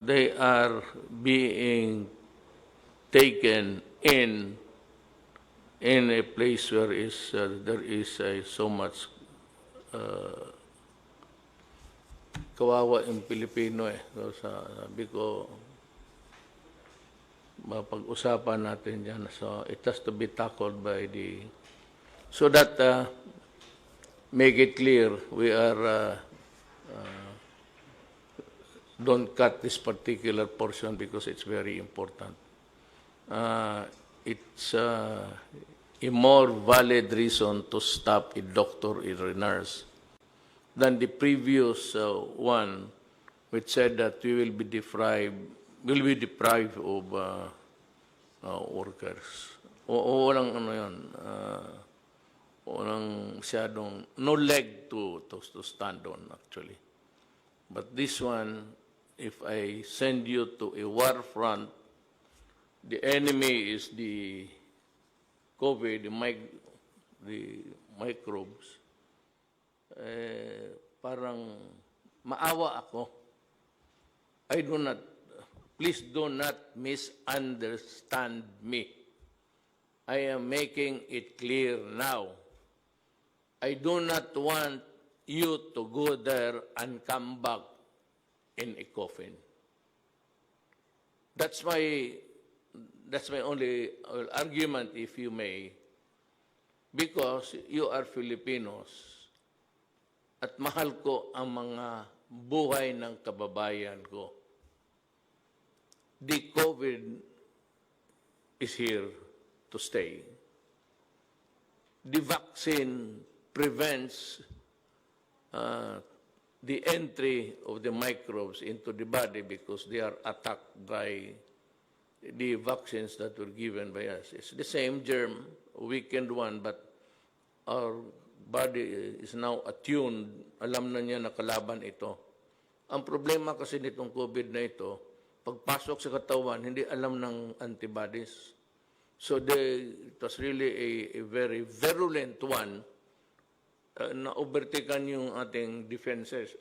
they are being taken in a place where there is so much kawawa in Filipino eh. So sabi ko, mapag-usapan natin yan. So it has to be tackled by so that make it clear we are don't cut this particular portion because it's very important. It's a more valid reason to stop a doctor or a nurse than the previous one, which said that we will be deprived of workers. Walang ano yun, walang masyadong, no leg to stand on actually. But this one, if I send you to a war front, the enemy is the COVID, the microbes, parang maawa ako. Please do not misunderstand me. I am making it clear now. I do not want you to go there and come back in a coffin. That's my only argument, if you may, because you are Filipinos at mahal ko ang mga buhay ng kababayan ko. The COVID is here to stay. The vaccine prevents the entry of the microbes into the body because they are attacked by the vaccines that were given by us. It's the same germ, weakened one, but our body is now attuned. Alam na niya na kalaban ito. Ang problema kasi nitong COVID na ito, pagpasok sa katawan, hindi alam ng antibodies. So it was really a very virulent one na overtaken yung ating defenses.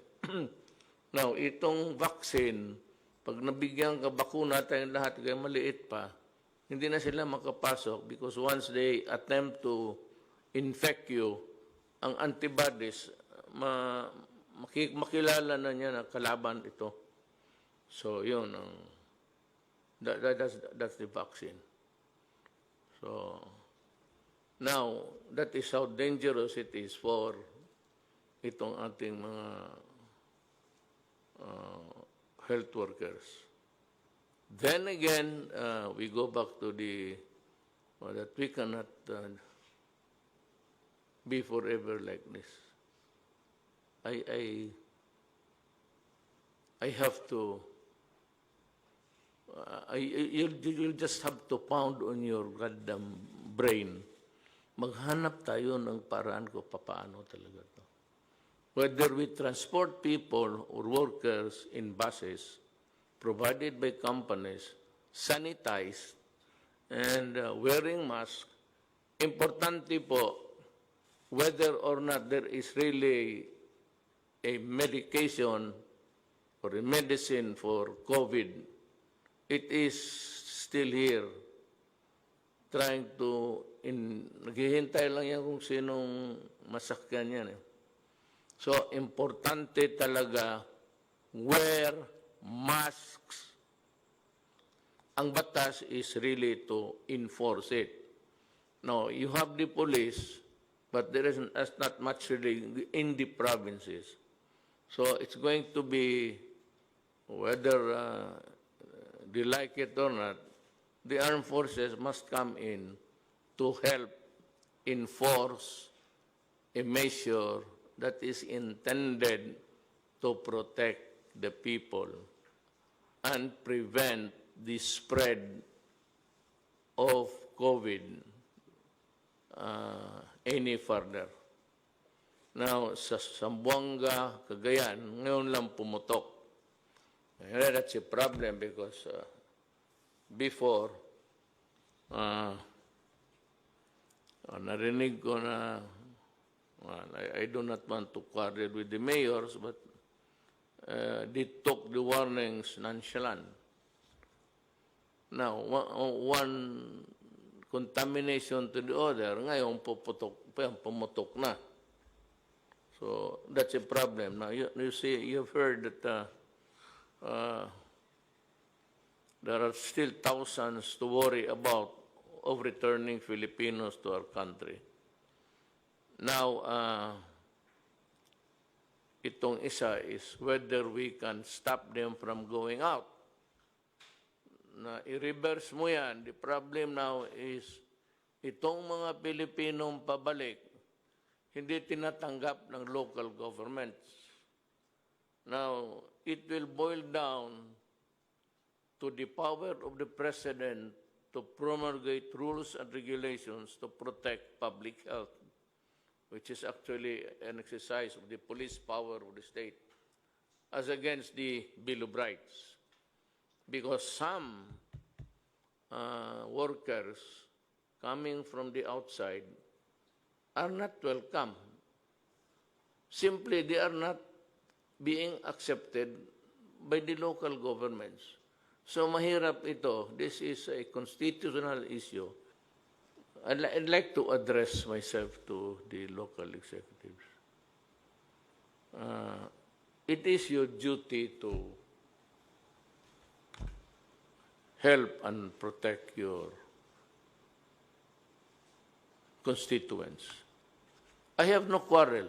Now, itong vaccine, pag nabigyan ka bakuna tayong lahat, kaya maliit pa, hindi na sila makapasok because once they attempt to infect you, ang antibodies, makilala na niya na kalaban ito. So, yun. That's the vaccine. So, now, that is how dangerous it is for itong ating mga health workers. Then again, we go back to that we cannot be forever like this. I have to, you'll just have to pound on your goddamn brain. Maghanap tayo ng paraan ko papaano talaga to. Whether we transport people or workers in buses provided by companies, sanitized, and wearing masks, importante po, whether or not there is really a medication or a medicine for COVID, it is still here, trying to, naghihintay lang yan kung sinong masakyan yan. So, importante talaga, wear masks. Ang batas is really to enforce it. Now, you have the police, but there is not much really in the provinces. So, it's going to be, whether they like it or not, the armed forces must come in to help enforce a measure that is intended to protect the people and prevent the spread of COVID any further. Now, sa Zamboanga, Cagayan, ngayon lang pumutok. That's a problem because before, narinig ko na, I do not want to quarrel with the mayors, but they took the warnings nonchalant. Now, one contamination to the other, ngayon pumutok na. So that's a problem. Now, you see, you've heard that there are still thousands to worry about of returning Filipinos to our country. Now, itong isa is whether we can stop them from going out. Na i-reverse mo yan. The problem now is itong mga Pilipinong pabalik, hindi tinatanggap ng local governments. Now, it will boil down to the power of the President to promulgate rules and regulations to protect public health, which is actually an exercise of the police power of the state, as against the Bill of Rights. Because some workers coming from the outside are not welcome. Simply, they are not being accepted by the local governments. So mahirap ito. This is a constitutional issue. I'd like to address myself to the local executives. It is your duty to help and protect your constituents. I have no quarrel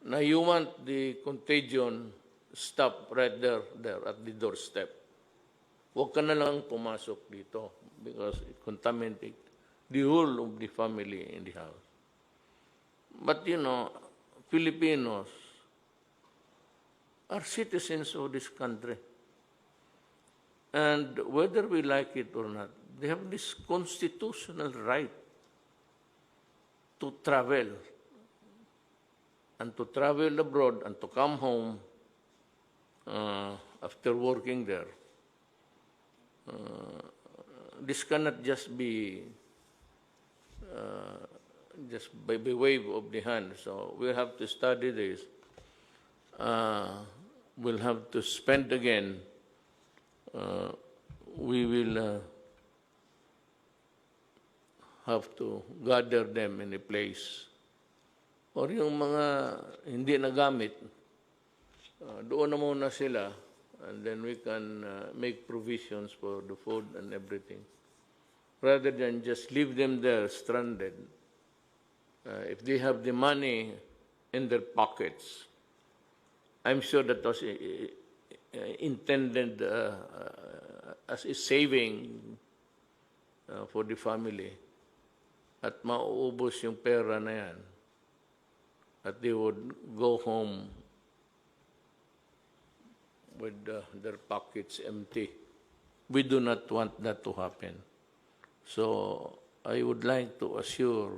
na you want the contagion stop right there at the doorstep. Huwag ka na lang pumasok dito because it contaminates the whole of the family in the house. But you know, Filipinos are citizens of this country. And whether we like it or not, they have this constitutional right to travel and to travel abroad and to come home after working there. This cannot just be just by wave of the hand. So we'll have to study this. We'll have to spend again. We will have to gather them in a place. Or yung mga hindi nagamit, doon na muna sila, and then we can make provisions for the food and everything. Rather than just leave them there stranded. If they have the money in their pockets, I'm sure that was intended as a saving for the family. At mauubos yung pera na yan. At they would go home with their pockets empty. We do not want that to happen. So, I would like to assure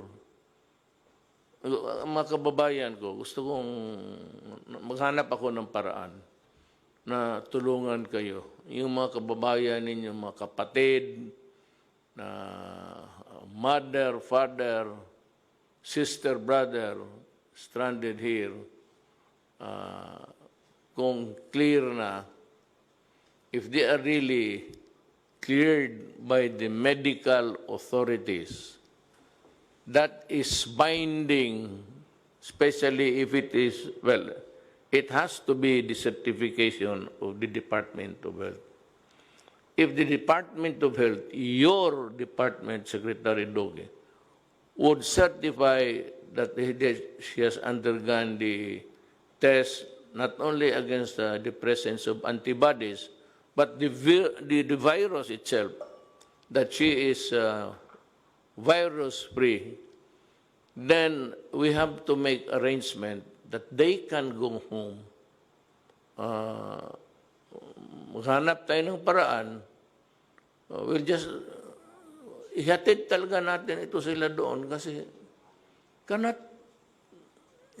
mga kababayan ko, gusto kong maghanap ako ng paraan na tulungan kayo. Yung mga kababayan ninyo, mga kapatid, na mother, father, sister, brother, stranded here, kung clear na, if they are really cleared by the medical authorities, that is binding, especially if it is, well, it has to be the certification of the Department of Health. If the Department of Health, your department, Secretary Doge, would certify that she has undergone the test not only against the presence of antibodies, but the virus itself, that she is virus-free, then we have to make arrangement that they can go home. Maghanap tayo ng paraan. We'll just, ihatid talaga natin ito sila doon kasi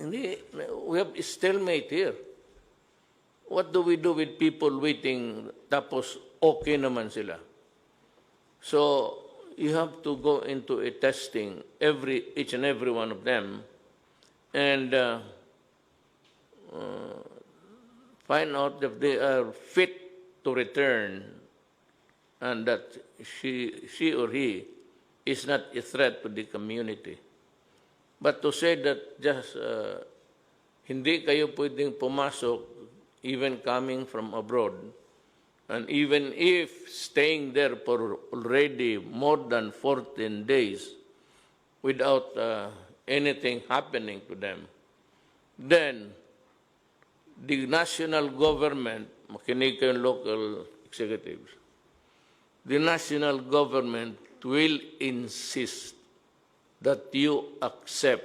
we have a stalemate here. What do we do with people waiting tapos okay naman sila? So, you have to go into a testing, each and every one of them, and find out if they are fit to return and that she or he is not a threat to the community. But to say that just hindi kayo pwedeng pumasok even coming from abroad, and even if staying there for already more than 14 days without anything happening to them, then the national government, makinig kayong local executives, the national government will insist that you accept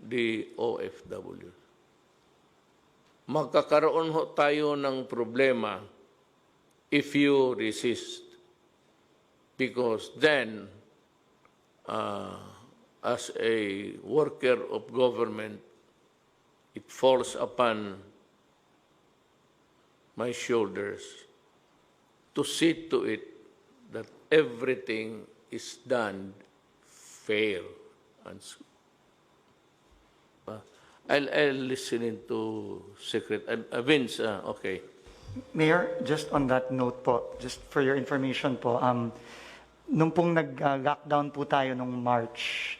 the OFW. Magkakaroon ho tayo ng problema if you resist. Because then, as a worker of government, it falls upon my shoulders to see to it that everything is done fair and I'll listen to Secretary Vince. Okay. Mayor, just on that note po, just for your information po, nung pong nag-lockdown po tayo nung March,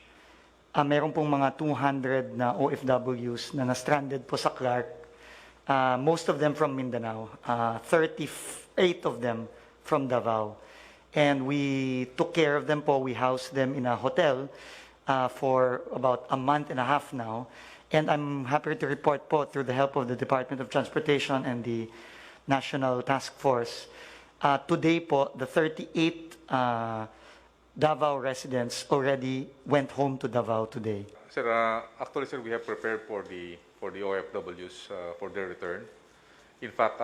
meron pong mga 200 na OFWs na na-stranded po sa Clark, most of them from Mindanao, 38 of them from Davao. And we took care of them po, we housed them in a hotel for about a month and a half now. And I'm happy to report po, through the help of the Department of Transportation and the National Task Force, today po, the 38 Davao residents already went home to Davao today. Sir, actually, sir, we have prepared for the OFWs for their return. In fact,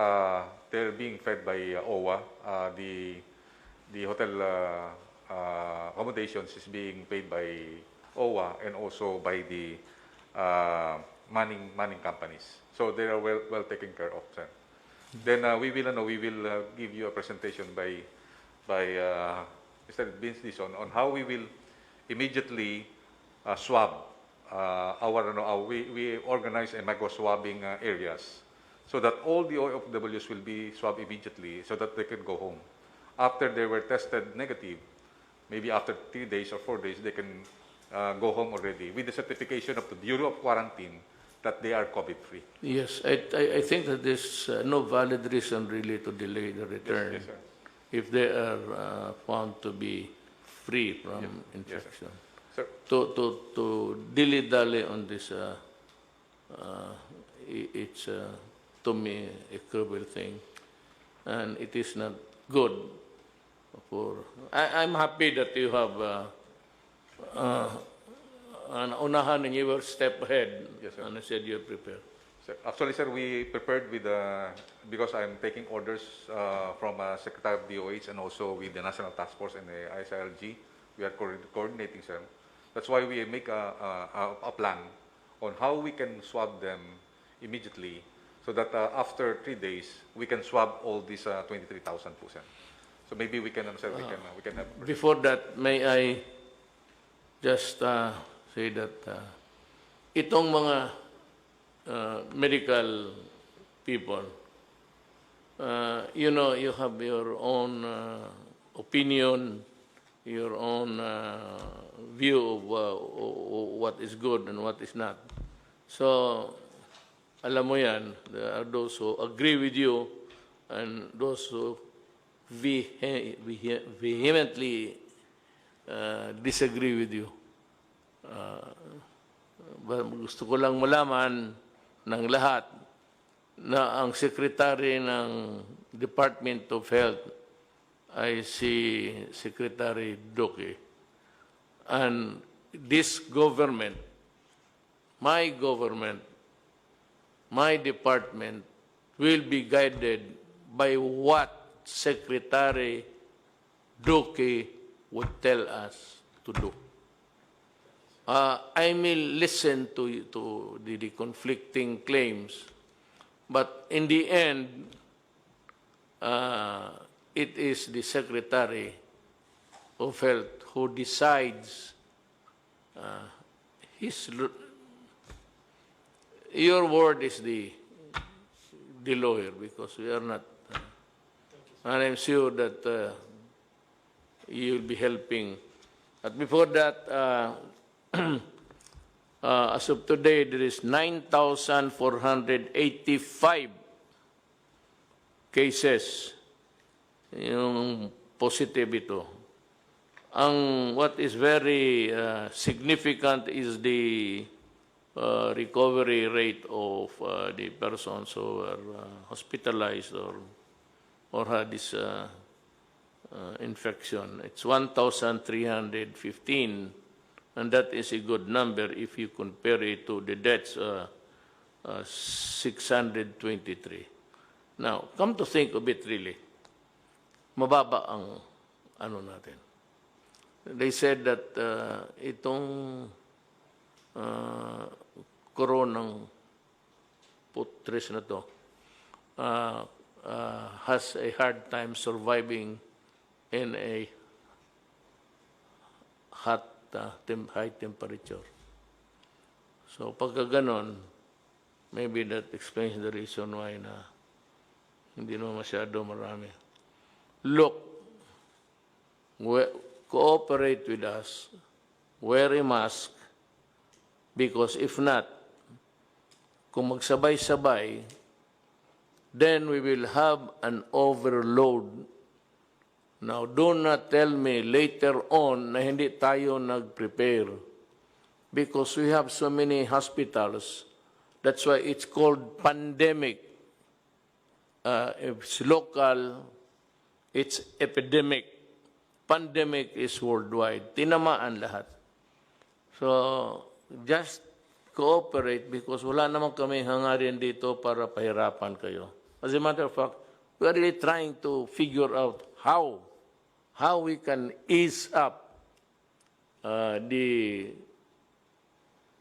they're being fed by OWA. The hotel accommodations is being paid by OWA and also by the manning companies. So they are well taken care of, sir. Then we will give you a presentation by Mr. Vince Dison on how we will immediately swab we organize a micro swabbing areas so that all the OFWs will be swabbed immediately so that they can go home. After they were tested negative, maybe after 3 days or 4 days, they can go home already with the certification of the Bureau of Quarantine that they are COVID-free. Yes, I think that there's no valid reason really to delay the return. Yes, sir. If they are found to be free from infection. Sir. To dilly-dally on this, it's to me a cruel thing, and it is not good. I'm happy that you have an unahan and you were step ahead. Yes, sir. And I said you're prepared. Sir, actually, sir, we prepared with because I'm taking orders from Secretary of DOH and also with the National Task Force and the ISILG. We are coordinating, sir. That's why we make a plan on how we can swab them immediately so that after 3 days, we can swab all these 23,000 po, sir. So maybe we can, sir, we can have... Before that, may I just say that itong mga medical people, you know, you have your own opinion, your own view of what is good and what is not. So, alam mo yan, there are those who agree with you and those who vehemently disagree with you. Gusto ko lang malaman ng lahat na ang Secretary ng Department of Health ay si Secretary Duque. And this government, my department, will be guided by what Secretary Duque would tell us to do. I may listen to the conflicting claims, but in the end, it is the Secretary of Health who decides your word is the the lawyer because we are not. And I'm sure that you'll be helping. But before that, as of today, there is 9,485 cases yung positive ito. What is very significant is the recovery rate of the persons who are hospitalized or had this infection. It's 1,315, and that is a good number if you compare it to the deaths, 623. Now, come to think of it really, mababa ang ano natin. They said that itong koronang putres na to has a hard time surviving in a hot, high temperature. So pagka ganon, maybe that explains the reason why na hindi naman masyado marami. Look, cooperate with us, wear a mask, because if not, kung magsabay-sabay, then we will have an overload. Now, do not tell me later on na hindi tayo nag-prepare because we have so many hospitals. That's why it's called pandemic. If it's local, it's epidemic. Pandemic is worldwide. Tinamaan lahat. So, just cooperate because wala naman kami hangarin dito para pahirapan kayo. As a matter of fact, we are really trying to figure out how we can ease up the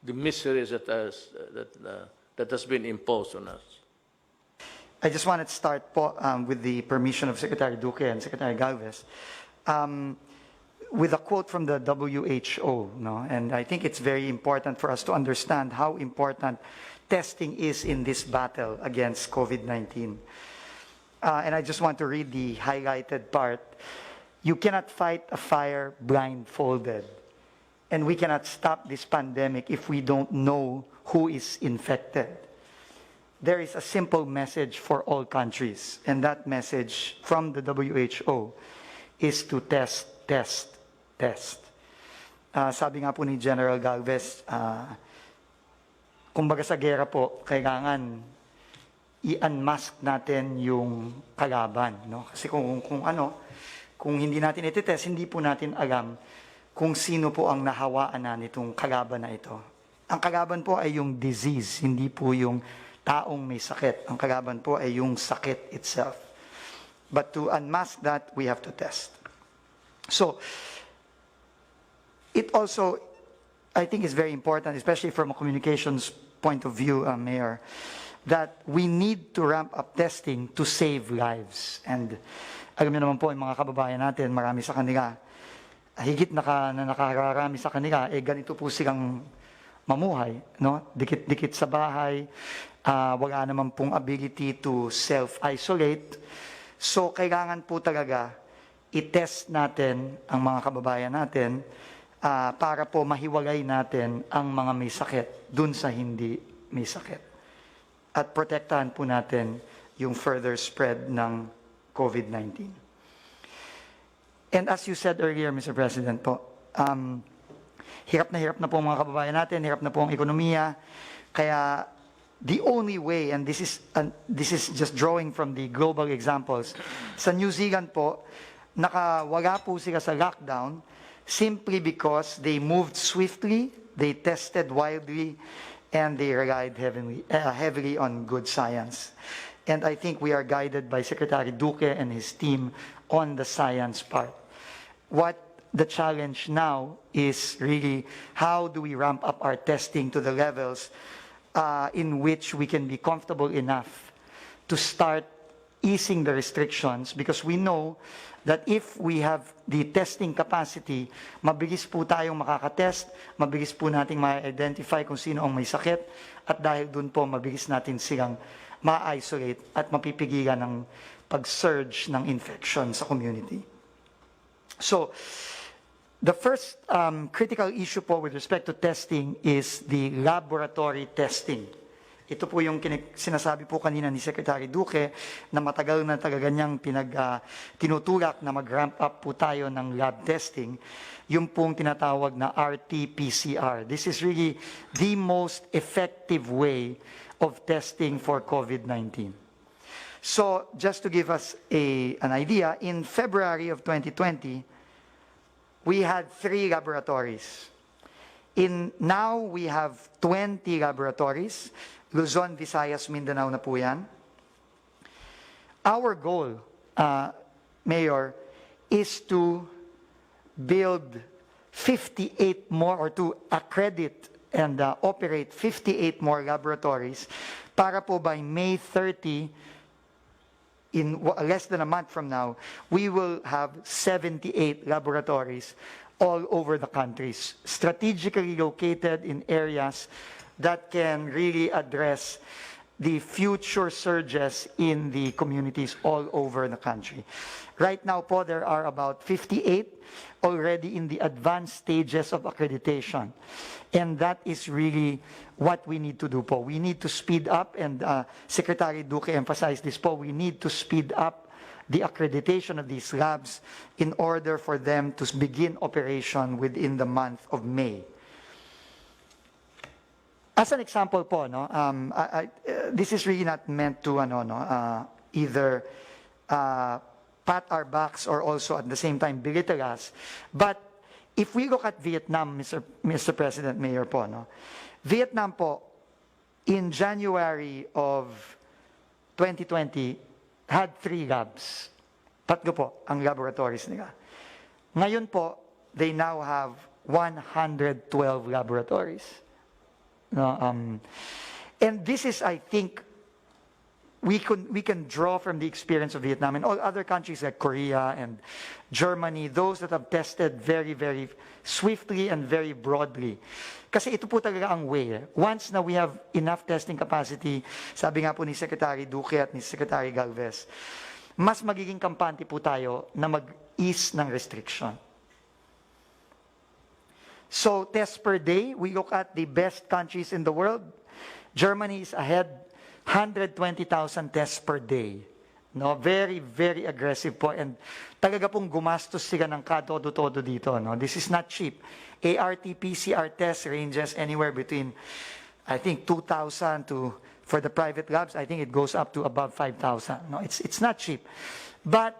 miseries that has been imposed on us. I just wanted to start po, with the permission of Secretary Duque and Secretary Galvez, with a quote from the WHO, no? And I think it's very important for us to understand how important testing is in this battle against COVID-19. And I just want to read the highlighted part. You cannot fight a fire blindfolded. And we cannot stop this pandemic if we don't know who is infected. There is a simple message for all countries, and that message from the WHO is to test, test, test. Sabi nga po ni General Galvez, kumbaga sa gera po, kailangan i-unmask natin yung kalaban. No? Kasi kung hindi natin ititest, hindi po natin alam kung sino po ang nahawaan na nitong kalaban na ito. Ang kalaban po ay yung disease, hindi po yung taong may sakit. Ang kalaban po ay yung sakit itself. But to unmask that, we have to test. So, it also, I think is very important, especially from a communications point of view, Mayor, that we need to ramp up testing to save lives. And alam niyo naman po, yung mga kababayan natin, marami sa kanila, higit na nakararami sa kanila, ganito po silang mamuhay, no? Dikit-dikit sa bahay, wala naman pong ability to self-isolate. So, kailangan po talaga i-test natin ang mga kababayan natin para po mahiwalay natin ang mga may sakit dun sa hindi may sakit. At protektahan po natin yung further spread ng COVID-19. And as you said earlier, Mr. President po, hirap na po ang mga kababayan natin, hirap na po ang ekonomiya. Kaya the only way, and this is just drawing from the global examples, sa New Zealand po, nakawala po sila sa lockdown simply because they moved swiftly, they tested widely, and they relied heavily on good science. And I think we are guided by Secretary Duque and his team on the science part. What the challenge now is really how do we ramp up our testing to the levels in which we can be comfortable enough to start easing the restrictions, because we know that if we have the testing capacity, mabilis po tayong makakatest, mabilis po nating ma-identify kung sino ang may sakit, at dahil dun po, mabilis natin silang ma-isolate at mapipigilan ng pag-surge ng infection sa community. So, the first critical issue po with respect to testing is the laboratory testing. Ito po yung sinasabi po kanina ni Secretary Duque na matagal na ganyang tinutulak na mag-ramp up po tayo ng lab testing, yung pong tinatawag na RT-PCR. This is really the most effective way of testing for COVID-19. So, just to give us an idea, in February of 2020, we had 3 laboratories. Now, we have 20 laboratories. Luzon, Visayas, Mindanao na po yan. Our goal, Mayor, is to build 58 more or to accredit and operate 58 more laboratories para po by May 30, in less than a month from now, we will have 78 laboratories all over the country, strategically located in areas that can really address the future surges in the communities all over the country. Right now po, there are about 58 already in the advanced stages of accreditation. And that is really what we need to do po. We need to speed up, and Secretary Duque emphasized this po, we need to speed up the accreditation of these labs in order for them to begin operation within the month of May. As an example po, no, this is really not meant to either pat our backs or also at the same time belittle us. But if we look at Vietnam, Mr. President, Mayor po, no, Vietnam po, in January of 2020, had 3 labs. 3 po ang laboratories nila. Ngayon po, they now have 112 laboratories. No, and this is, I think, we can draw from the experience of Vietnam and all other countries like Korea and Germany, those that have tested very, very swiftly and very broadly. Kasi ito po talaga ang way. Once na we have enough testing capacity, sabi nga po ni Secretary Duque at ni Secretary Galvez, mas magiging kampante po tayo na mag-ease ng restriction. So, tests per day, we look at the best countries in the world. Germany is ahead, 120,000 tests per day. No, very, very aggressive po. And talaga pong gumastos sila ng katodo-todo dito. No? This is not cheap. ART-PCR test ranges anywhere between, I think, 2,000 to, for the private labs, I think it goes up to above 5,000. No, it's not cheap. But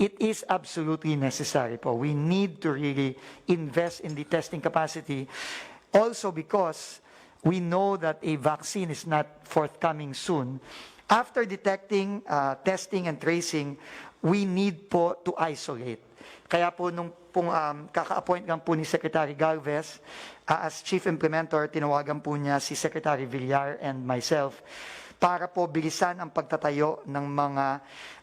it is absolutely necessary po. We need to really invest in the testing capacity. Also because we know that a vaccine is not forthcoming soon. After detecting, testing, and tracing, we need po to isolate. Kaya po nung kaka-appoint lang po ni Secretary Galvez, as Chief Implementer, tinawagan po niya si Secretary Villar and myself para po bilisan ang pagtatayo ng mga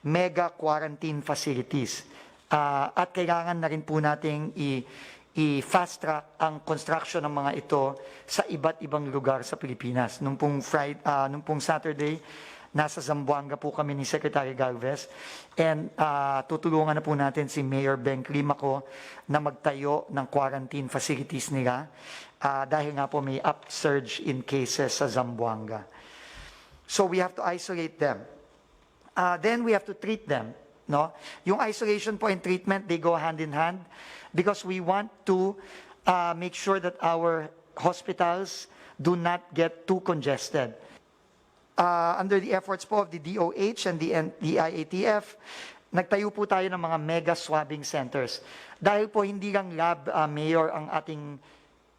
mega quarantine facilities. At kailangan na rin po nating i-fast track ang construction ng mga ito sa iba't ibang lugar sa Pilipinas. Nung pong Saturday, nasa Zamboanga po kami ni Secretary Galvez, and tutulungan na po natin si Mayor Ben Climaco na magtayo ng quarantine facilities nila dahil nga po may upsurge in cases sa Zamboanga. So we have to isolate them. Then we have to treat them. No? Yung isolation po and treatment, they go hand in hand because we want to make sure that our hospitals do not get too congested. Under the efforts po of the DOH and the IATF, nagtayo po tayo ng mga mega swabbing centers. Dahil po hindi lang lab, Mayor, ang ating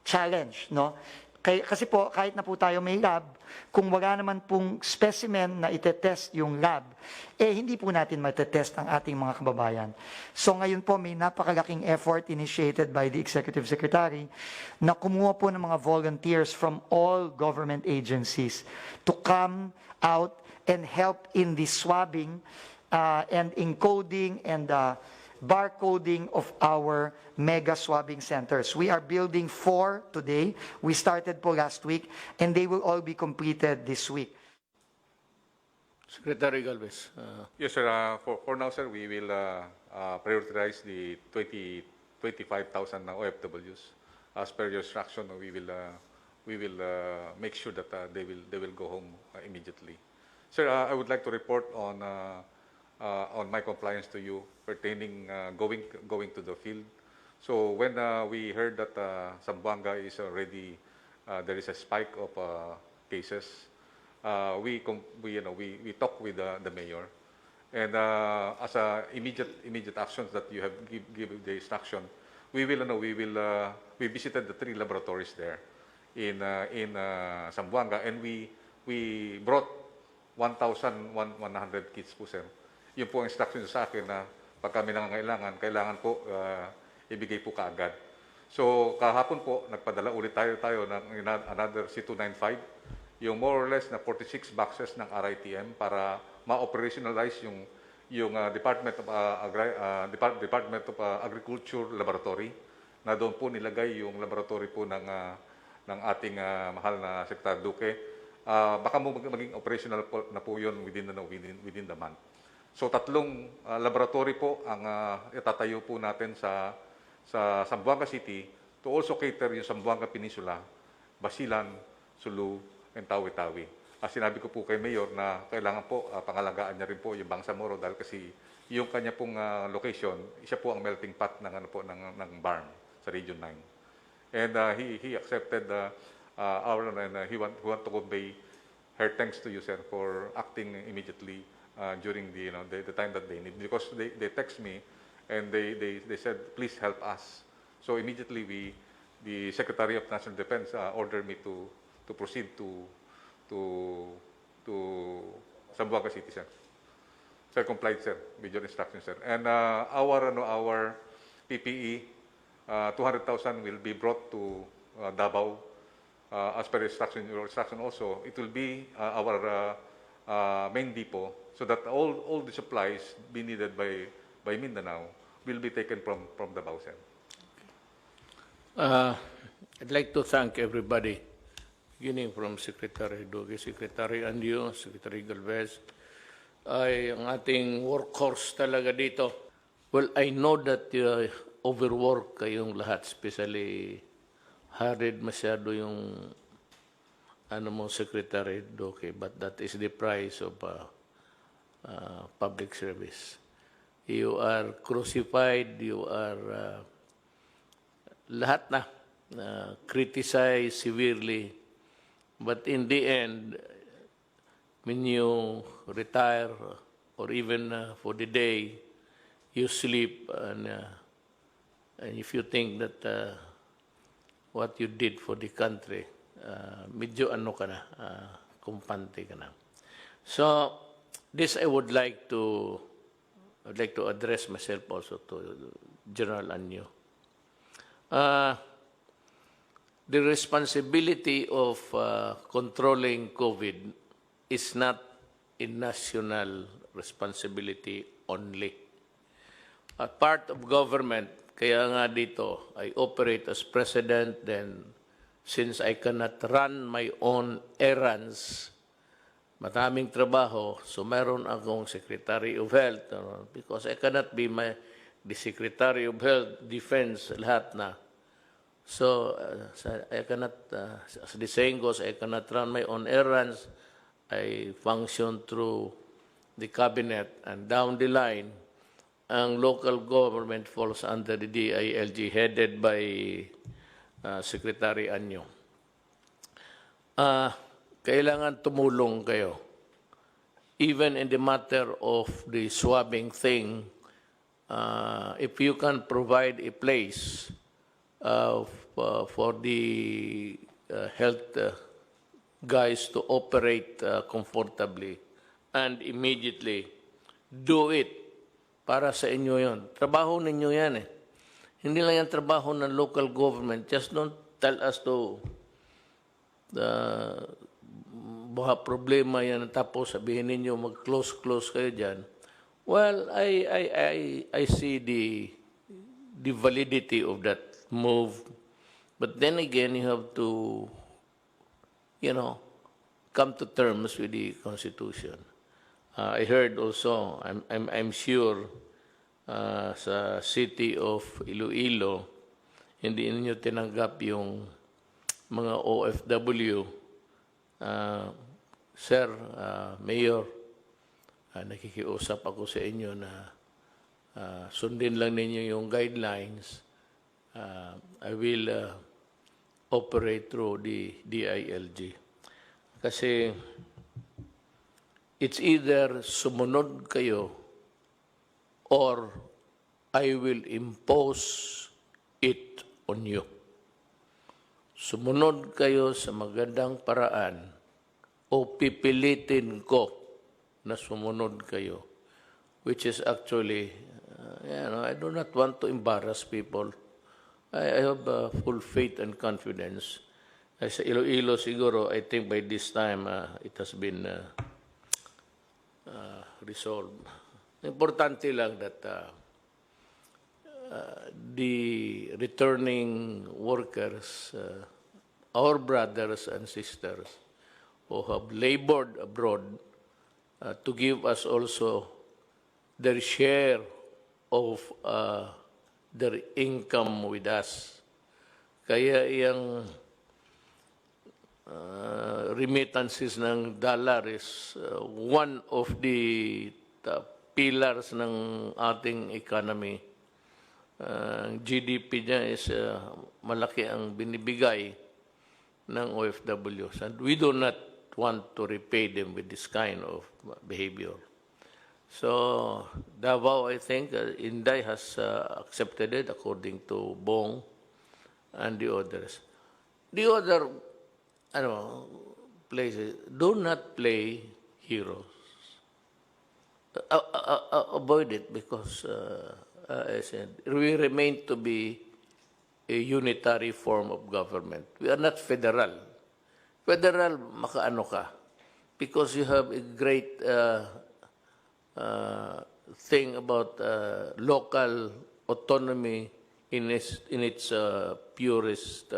challenge. No? Kasi po, kahit na po tayo may lab, kung wala naman pong specimen na itetest yung lab, hindi po natin matetest ang ating mga kababayan. So ngayon po, may napakalaking effort initiated by the Executive Secretary na kumuha po ng mga volunteers from all government agencies to come out and help in the swabbing and encoding and barcoding of our mega swabbing centers. We are building 4 today. We started po last week, and they will all be completed this week. Secretary Galvez. Yes, sir. For now, sir, we will prioritize the 25,000 OFWs. As per your instruction, we will make sure that they will go home immediately. Sir, I would like to report on my compliance to you pertaining going to the field. So when we heard that Zamboanga is already there is a spike of cases, we talked with the mayor, and as immediate actions that you have give the instruction, we visited the 3 laboratories there in Zamboanga, and we brought 1,100 kits po, sir. Yun po ang instruction sa akin na pag kami kailangan po ibigay po kaagad. So kahapon po nagpadala ulit tayo ng another C295, yung more or less na 46 boxes ng RITM para ma-operationalize yung Department of Agriculture Laboratory, na doon po nilagay yung laboratory po ng ating mahal na Secretary Duque. Baka maging operational po na po yun within the month. So 3 laboratory po ang itatayo po natin sa Zamboanga City to also cater yung Zamboanga Peninsula, Basilan, Sulu, and Tawi-Tawi. Sinabi ko po kay Mayor na kailangan po pangalagaan niya rin po yung Bangsamoro dahil kasi yung kanya pong location, isa po ang melting pot ng barn sa Region 9. And he accepted he want to convey her thanks to you, sir, for acting immediately during the time that they need, because they text me and they said please help us. So immediately the Secretary of National Defense ordered me to proceed to Zamboanga City, sir. Sir, complied, sir, with your instructions, sir. And our PPE, 200,000 will be brought to Davao as per your instruction also. It will be our main depot, so that all the supplies be needed by Mindanao will be taken from Davao, sir. I'd like to thank everybody, beginning from Secretary Duque, Secretary Andio, Secretary Galvez, ay ang ating workhorse talaga dito. Well, I know that overwork kayong lahat, especially hurried masyado yung Secretary Duque, but that is the price of public service. You are crucified, you are lahat na criticized severely, but in the end, when you retire or even for the day, you sleep, and if you think that what you did for the country, medyo kumpante ka na. So this I would like to address myself also to General Anyo. The responsibility of controlling COVID is not a national responsibility only. A part of government, kaya nga dito, I operate as president, then since I cannot run my own errands, maraming trabaho, so meron akong Secretary of Health, because I cannot be the Secretary of Health, Defense, lahat na. So I cannot, as the saying goes, I cannot run my own errands. I function through the cabinet, and down the line, ang local government falls under the DILG headed by Secretary Anyo. Kailangan tumulong kayo. Even in the matter of the swabbing thing, if you can provide a place for the health guys to operate comfortably and immediately, do it. Para sa inyo yon. Trabaho ninyo yan eh. Hindi lang yan trabaho ng local government. Just don't tell us to buha problema yan, tapos sabihin ninyo mag-close kayo dyan. Well, I see the validity of that move. But then again, you have to, come to terms with the Constitution. I heard also, I'm sure, sa city of Iloilo, hindi ninyo tinanggap yung mga OFW. Sir, Mayor, nakikiusap ako sa inyo na sundin lang ninyo yung guidelines. I will operate through the DILG. Kasi it's either sumunod kayo or I will impose it on you. Sumunod kayo sa magandang paraan o pipilitin ko na sumunod kayo, which is actually, I do not want to embarrass people. I have full faith and confidence. Sa Iloilo siguro, I think by this time, it has been resolved. Importante lang that the returning workers, our brothers and sisters who have labored abroad, to give us also their share of their income with us. Kaya yung remittances ng dollar is one of the pillars ng ating economy. GDP niya is malaki ang binibigay ng OFWs. And we do not want to repay them with this kind of behavior. So, Davao, I think, Inday has accepted it according to Bong and the others. The other places do not play heroes. Avoid it because, I said, we remain to be a unitary form of government. We are not federal. Federal, makaano ka. Because you have a great thing about local autonomy in its purest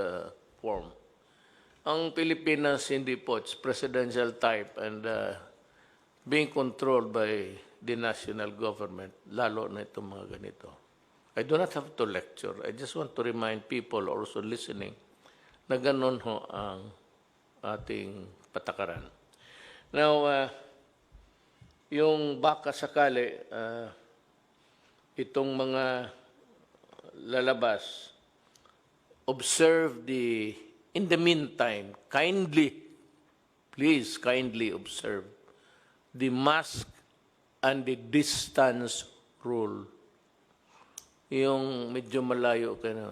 form. Ang Pilipinas, hindi po, it's presidential type and being controlled by the national government, lalo na itong mga ganito. I do not have to lecture. I just want to remind people also listening na ganun ho ang ating patakaran. Now, yung baka sakali, itong mga lalabas, observe in the meantime, please kindly observe the mask and the distance rule. Yung medyo malayo ka na.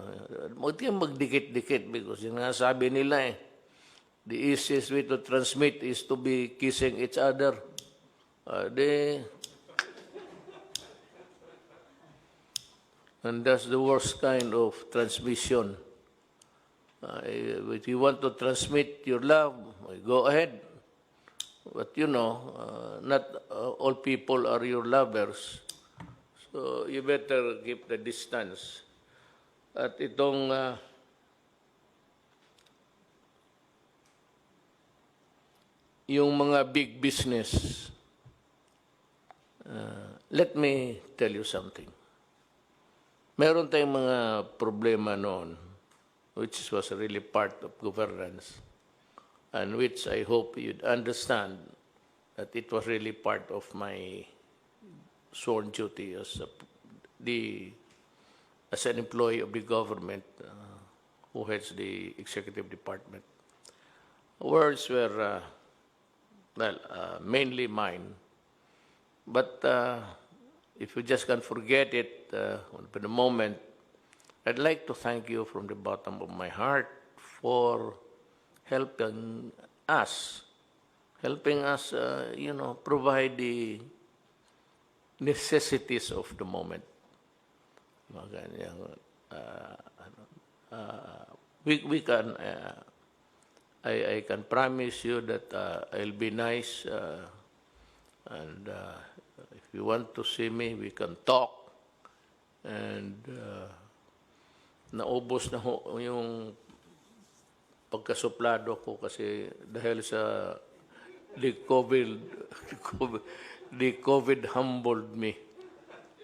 Huwag kayong magdikit-dikit because yung nga sabi nila the easiest way to transmit is to be kissing each other. And that's the worst kind of transmission. If you want to transmit your love, go ahead. But not all people are your lovers. So you better keep the distance. At itong yung mga big business, let me tell you something. Meron tayong mga problema noon, which was really part of governance, and which I hope you'd understand that it was really part of my sworn duty as an employee of the government who heads the executive department. Words were mainly mine, but if you just can't forget it for the moment, I'd like to thank you from the bottom of my heart for helping us, provide the necessities of the moment. We can, I can promise you that I'll be nice, and if you want to see me, we can talk. And naubos na ho yung pagkasuplado ko kasi dahil sa the the COVID humbled me.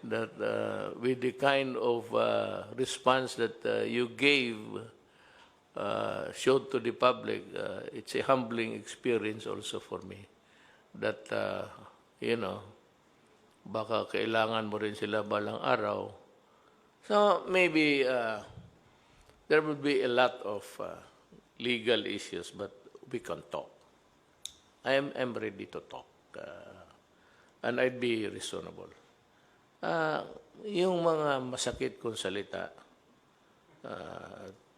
That with the kind of response that you gave, showed to the public, it's a humbling experience also for me. That, baka kailangan mo rin sila balang araw. So maybe there will be a lot of legal issues, but we can talk. I'm ready to talk, and I'd be reasonable. Yung mga masakit kong salita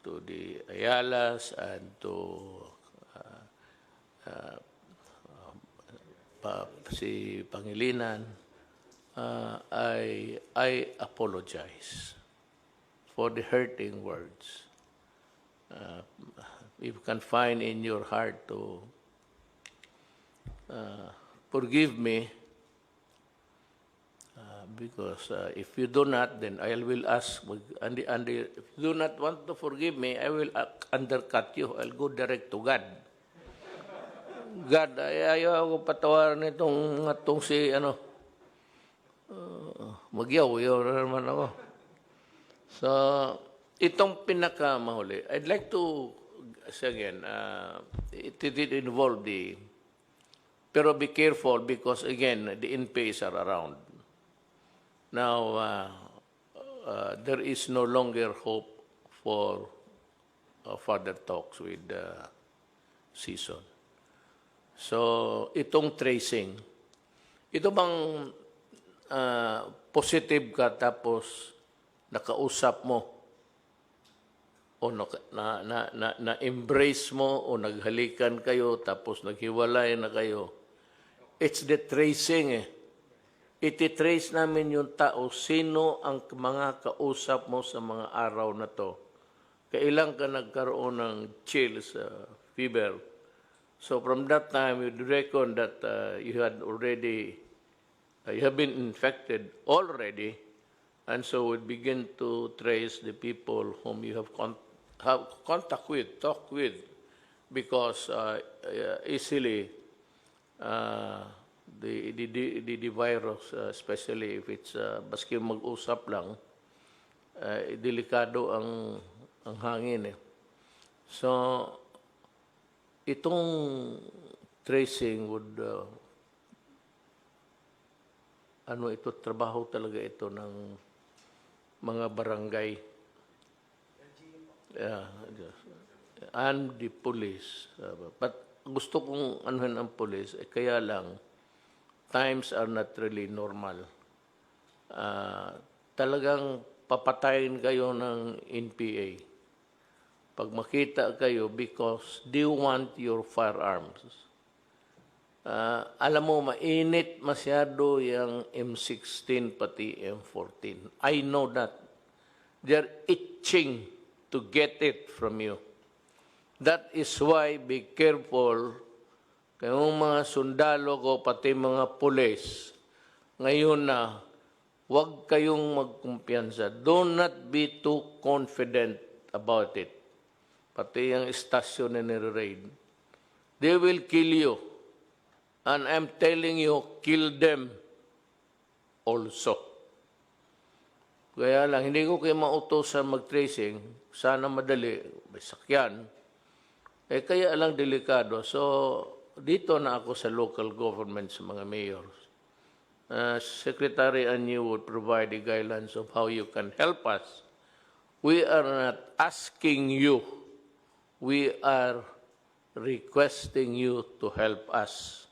to the Ayalas and to si Pangilinan, I apologize for the hurting words. If you can find in your heart to forgive me, because if you do not, then I will ask, and if you do not want to forgive me, I will undercut you. I'll go direct to God. God, ayaw ako patawaran itong si, magyaw naman ako. So, itong pinakamahuli, I'd like to, again, it did involve pero be careful because, again, the NPAs are around. Now, there is no longer hope for further talks with season. So, itong tracing, ito bang positive ka tapos nakausap mo o na-embrace mo o naghalikan kayo tapos naghiwalay na kayo? It's the tracing iti-trace namin yung tao, sino ang mga kausap mo sa mga araw na to. Kailan ka nagkaroon ng chills, fever. So from that time, you reckon that you had already, you have been infected already, and so we begin to trace the people whom you have contact with, talk with, because easily, the virus, especially if it's baski mag-usap lang, delikado ang hangin. So, itong tracing would, trabaho talaga ito ng mga barangay. And the police. But gusto kong anuhin ang police, kaya lang, times are not really normal. Talagang papatayin kayo ng NPA. Pag makita kayo because they want your firearms. Alam mo, mainit masyado yung M16 pati M14. I know that. They're itching to get it from you. That is why be careful. Kayong mga sundalo ko, pati mga pulis, ngayon na, huwag kayong magkumpiyansa. Do not be too confident about it. Pati yung istasyon na nire-raid. They will kill you. And I'm telling you, kill them also. Kaya lang, hindi ko kayo mautosan mag-tracing. Sana madali, may sakyan. Kaya lang delikado. So, dito na ako sa local government, sa mga mayors. Secretary and you would provide the guidelines of how you can help us. We are not asking you. We are requesting you to help us.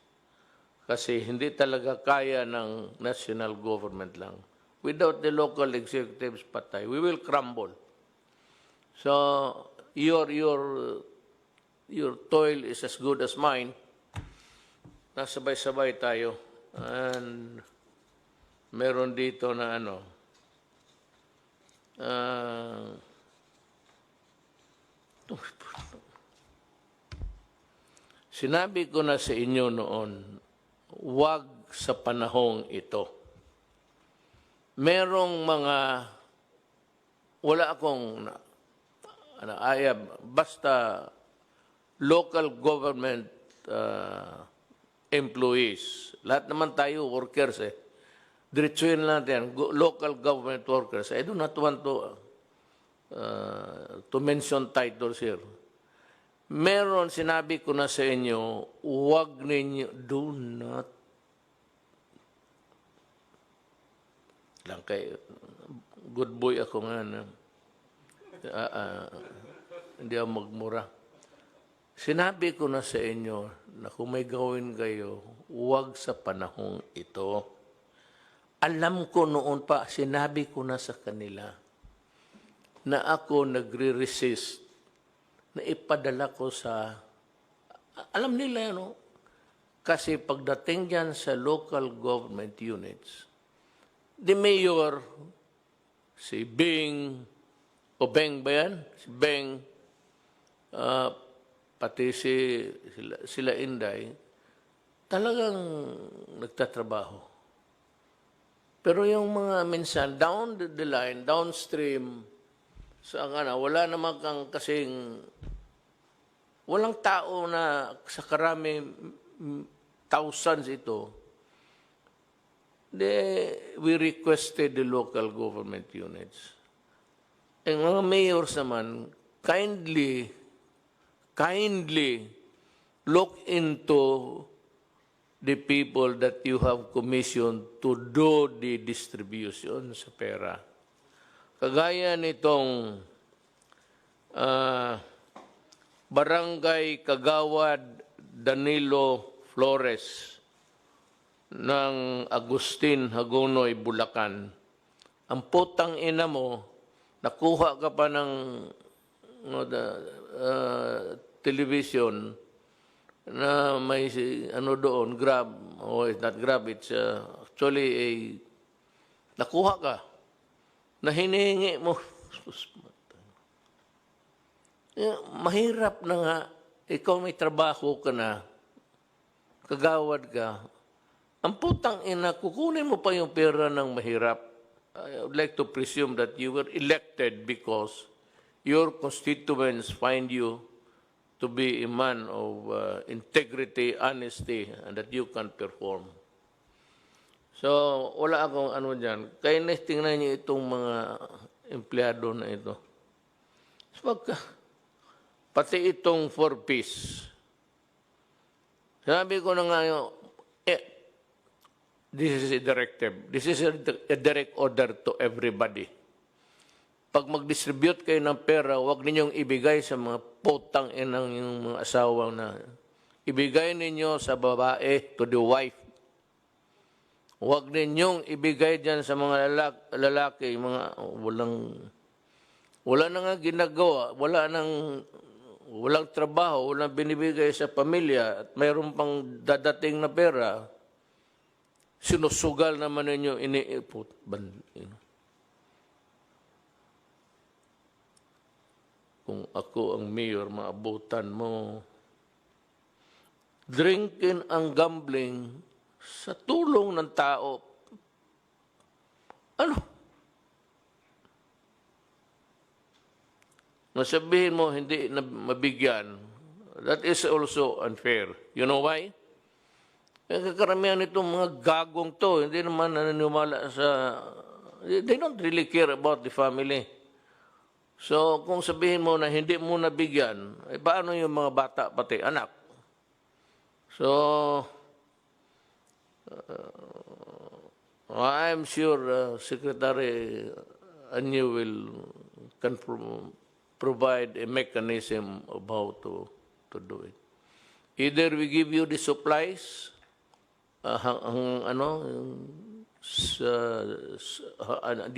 Kasi hindi talaga kaya ng national government lang. Without the local executives, patay. We will crumble. So, your toil is as good as mine. Nasabay-sabay tayo. And meron dito na sinabi ko na sa inyo noon, huwag sa panahong ito. Merong mga, wala akong ayab, basta local government employees. Lahat naman tayo workers eh. Diretsuhin natin, local government workers. I do not want to mention titles here. Meron, sinabi ko na sa inyo, huwag ninyo, do not, lang kay, good boy ako nga na, hindi ako magmura. Sinabi ko na sa inyo na kung may gawin kayo, huwag sa panahong ito. Alam ko noon pa, sinabi ko na sa kanila na ako nagre-resist na ipadala ko sa, alam nila, no? Kasi pagdating dyan sa local government units, the mayor, si Bing, o Beng ba yan? Si Beng, pati sila Inday, talagang nagtatrabaho. Pero yung mga minsan, down the line, downstream, wala naman kang kasing, walang tao na sa karami thousands ito. We requested the local government units. Ang mga mayors naman, kindly look into the people that you have commissioned to do the distribution sa pera. Kagaya nitong Barangay Kagawad Danilo Flores ng Agustin Hagonoy, Bulacan. Ang putang ina mo, nakuha ka pa ng television na may doon, Grab, it's not Grab, it's actually nakuha ka, na hinihingi mo. Mahirap na nga, ikaw may trabaho ka na, kagawad ka, ang putang ina, kukunin mo pa yung pera ng mahirap. I would like to presume that you were elected because your constituents find you to be a man of integrity, honesty, and that you can perform. So, wala akong dyan. Kaya tingnan niyo itong mga empleyado na ito. Pati itong 4-piece. Sabi ko na nga this is a directive. This is a direct order to everybody. Pag mag-distribute kayo ng pera, huwag ninyong ibigay sa mga putang inang yung mga asawa na. Ibigay ninyo sa babae, to the wife. Huwag ninyong ibigay dyan sa mga lalaki, mga wala na nga ginagawa, walang trabaho, walang binibigay sa pamilya, at mayroon pang dadating na pera, sinusugal naman ninyo, iniipot. Kung ako ang mayor, maabutan mo. Drinking ang gambling sa tulong ng tao. Masabihin mo, hindi na mabigyan. That is also unfair. You know why? Karamihan itong mga gagong to, hindi naman naniniwala sa, they don't really care about the family. So, kung sabihin mo na hindi mo nabigyan, paano yung mga bata pati anak? So, I'm sure Secretary Anyo can provide a mechanism of how to do it. Either we give you the supplies, the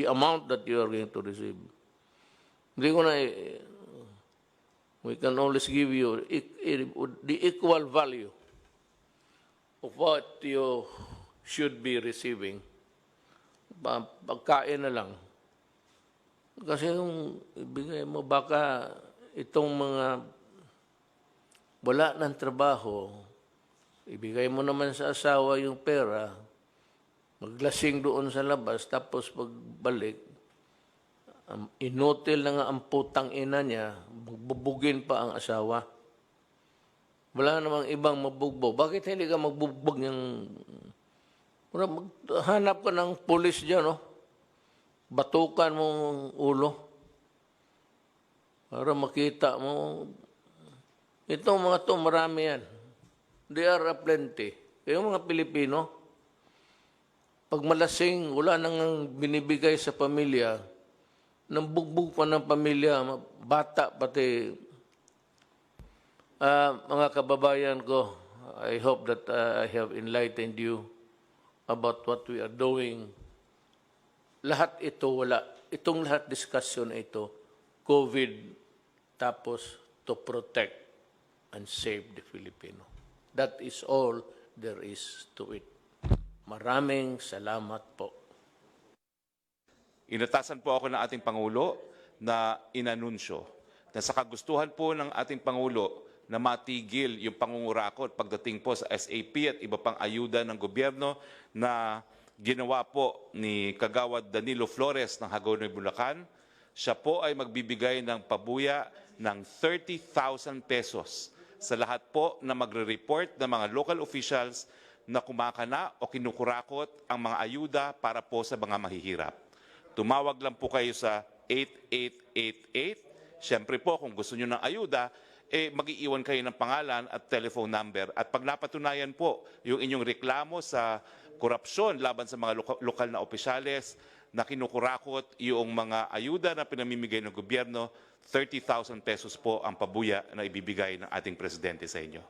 amount that you are going to receive. Hindi ko na, we can always give you the equal value of what you should be receiving. Pagkain na lang. Kasi yung ibigay mo, baka itong mga wala ng trabaho, ibigay mo naman sa asawa yung pera, maglasing doon sa labas, tapos pagbalik, inutil na nga ang putang ina niya, magbubugin pa ang asawa. Wala namang ibang mabugbog. Bakit hindi ka magbugbog ng... Hanap ka ng pulis dyan, no? Batukan mo ang ulo para makita mo. Itong mga to, marami yan. They are aplenty. Kaya mga Pilipino, pag malasing, wala nang binibigay sa pamilya, nang bugbog pa ng pamilya, bata pati. Mga kababayan ko, I hope that I have enlightened you about what we are doing. Lahat ito, wala. Itong lahat discussion ito, COVID, tapos to protect and save the Filipino. That is all there is to it. Maraming salamat po. Inatasan po ako ng ating Pangulo na inanunsyo na sa kagustuhan po ng ating Pangulo na matigil yung pangungurakot pagdating po sa SAP at iba pang ayuda ng gobyerno na ginawa po ni Kagawad Danilo Flores ng Hagonoy, Bulacan. Siya po ay magbibigay ng pabuya ng 30,000 pesos sa lahat po na magre-report ng mga local officials na kumakana o kinukurakot ang mga ayuda para po sa mga mahihirap. Tumawag lang po kayo sa 8888. Siyempre po, kung gusto nyo ng ayuda, mag-iiwan kayo ng pangalan at telephone number. At pag napatunayan po yung inyong reklamo sa korupsyon laban sa mga lokal na opisyales na kinukurakot yung mga ayuda na pinamimigay ng gobyerno, 30,000 pesos po ang pabuya na ibibigay ng ating presidente sa inyo.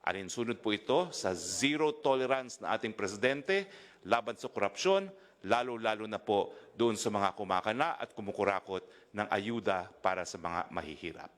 Alinsunod po ito sa zero tolerance na ating presidente laban sa korupsyon, lalo-lalo na po doon sa mga kumakana at kumukurakot ng ayuda para sa mga mahihirap.